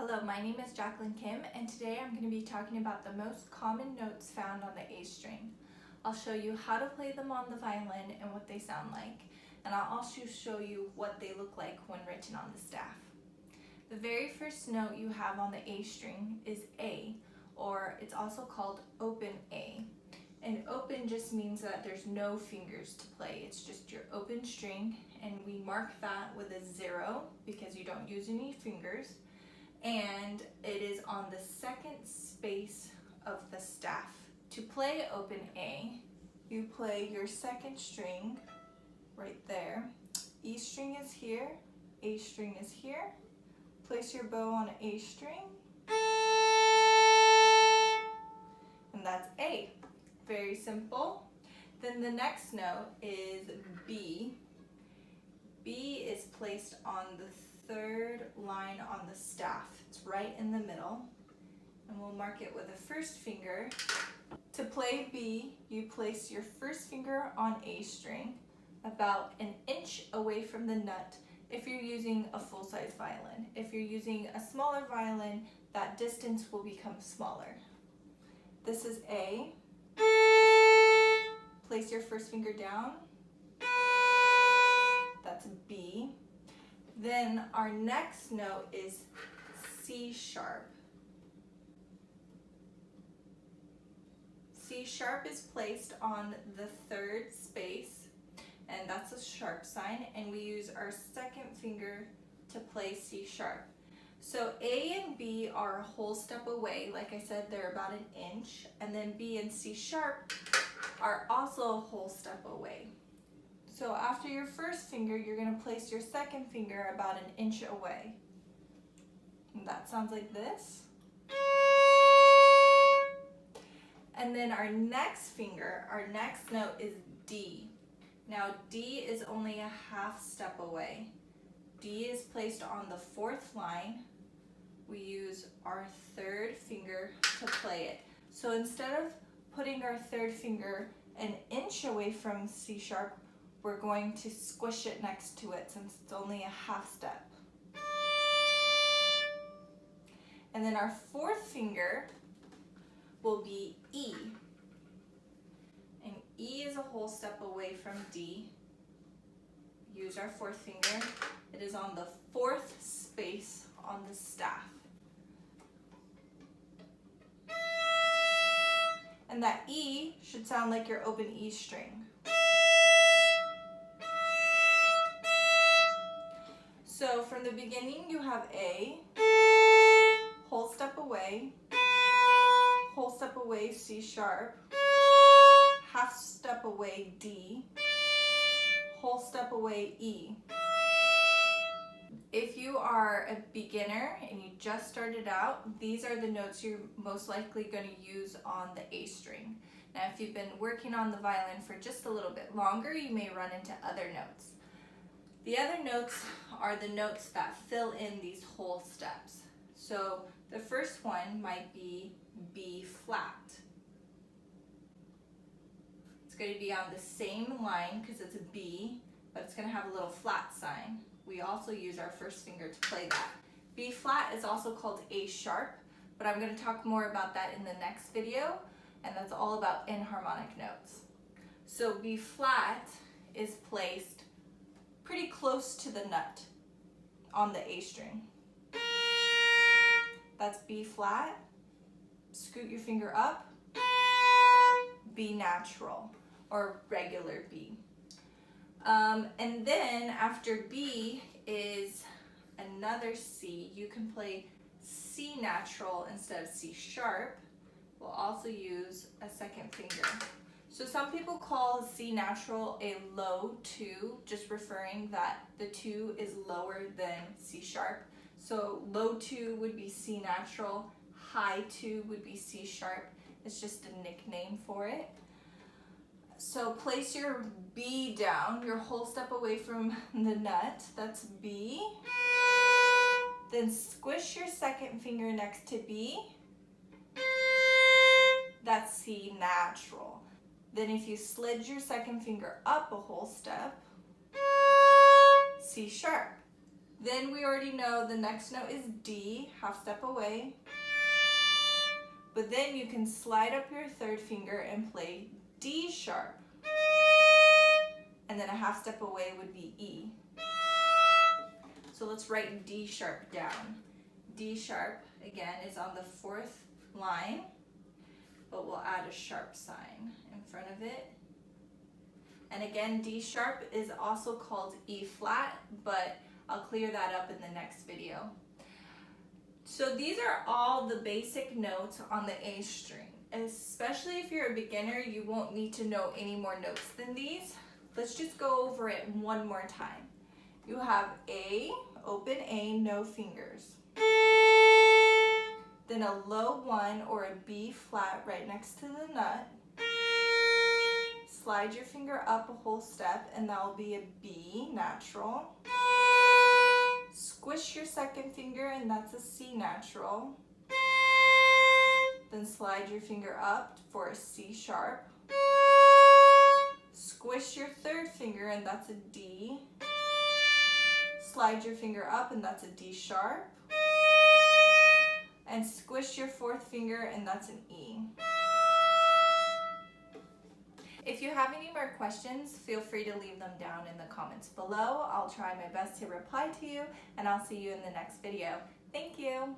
Hello, my name is Jaclyn Kim, and today I'm going to be talking about the most common notes found on the A string. I'll show you how to play them on the violin and what they sound like, and I'll also show you what they look like when written on the staff. The very first note you have on the A string is A, or it's also called open A. And open just means that there's no fingers to play. It's just your open string, and we mark that with a 0 because you don't use any fingers. And it is on the second space of the staff. To play open A, you play your second string right there. E string is here, A string is here. Place your bow on A string, and that's A. Very simple. Then the next note is B. B is placed on the third line on the staff. It's right in the middle, and we'll mark it with the first finger. To play B, you place your first finger on A string about an inch away from the nut if you're using a full-size violin. If you're using a smaller violin, that distance will become smaller. This is A. Place your first finger down. That's B. Then our next note is C sharp. C sharp is placed on the third space, and that's a sharp sign, and we use our second finger to play C sharp. So A and B are a whole step away. Like I said, they're about an inch, and then B and C sharp are also a whole step away. So after your first finger, you're going to place your second finger about an inch away. And that sounds like this. And then our next finger, our next note is D. Now D is only a half step away. D is placed on the fourth line. We use our third finger to play it. So instead of putting our third finger an inch away from C sharp, we're going to squish it next to it since it's only a half step. And then our fourth finger will be E. And E is a whole step away from D. Use our fourth finger. It is on the fourth space on the staff. And that E should sound like your open E string. So from the beginning you have A, whole step away C sharp, half step away D, whole step away E. If you are a beginner and you just started out, these are the notes you're most likely going to use on the A string. Now if you've been working on the violin for just a little bit longer, you may run into other notes. The other notes are the notes that fill in these whole steps. So the first one might be B flat. It's going to be on the same line because it's a B, but it's going to have a little flat sign. We also use our first finger to play that. B flat is also called A sharp, but I'm going to talk more about that in the next video, and that's all about enharmonic notes. So B flat is placed pretty close to the nut on the A string. That's B flat. Scoot your finger up. B natural, or regular B. And then after B is another C. You can play C natural instead of C sharp. We'll also use a second finger. So some people call C natural a low 2, just referring that the 2 is lower than C sharp. So low 2 would be C natural, high 2 would be C sharp. It's just a nickname for it. So place your B down, your whole step away from the nut, that's B. Then squish your second finger next to B. That's C natural. Then if you slid your second finger up a whole step, C sharp. Then we already know the next note is D, half step away. But then you can slide up your third finger and play D sharp. And then a half step away would be E. So let's write D sharp down. D sharp, again, is on the fourth line, but we'll add a sharp sign in front of it. And again, D sharp is also called E flat, but I'll clear that up in the next video. So these are all the basic notes on the A string. Especially if you're a beginner, you won't need to know any more notes than these. Let's just go over it one more time. You have A, open A, no fingers. Then a low 1 or a B flat right next to the nut. Slide your finger up a whole step and that will be a B natural. Squish your second finger and that's a C natural. Then slide your finger up for a C sharp. Squish your third finger and that's a D. Slide your finger up and that's a D sharp. And squish your fourth finger and that's an E. If you have any more questions, feel free to leave them down in the comments below. I'll try my best to reply to you, and I'll see you in the next video. Thank you.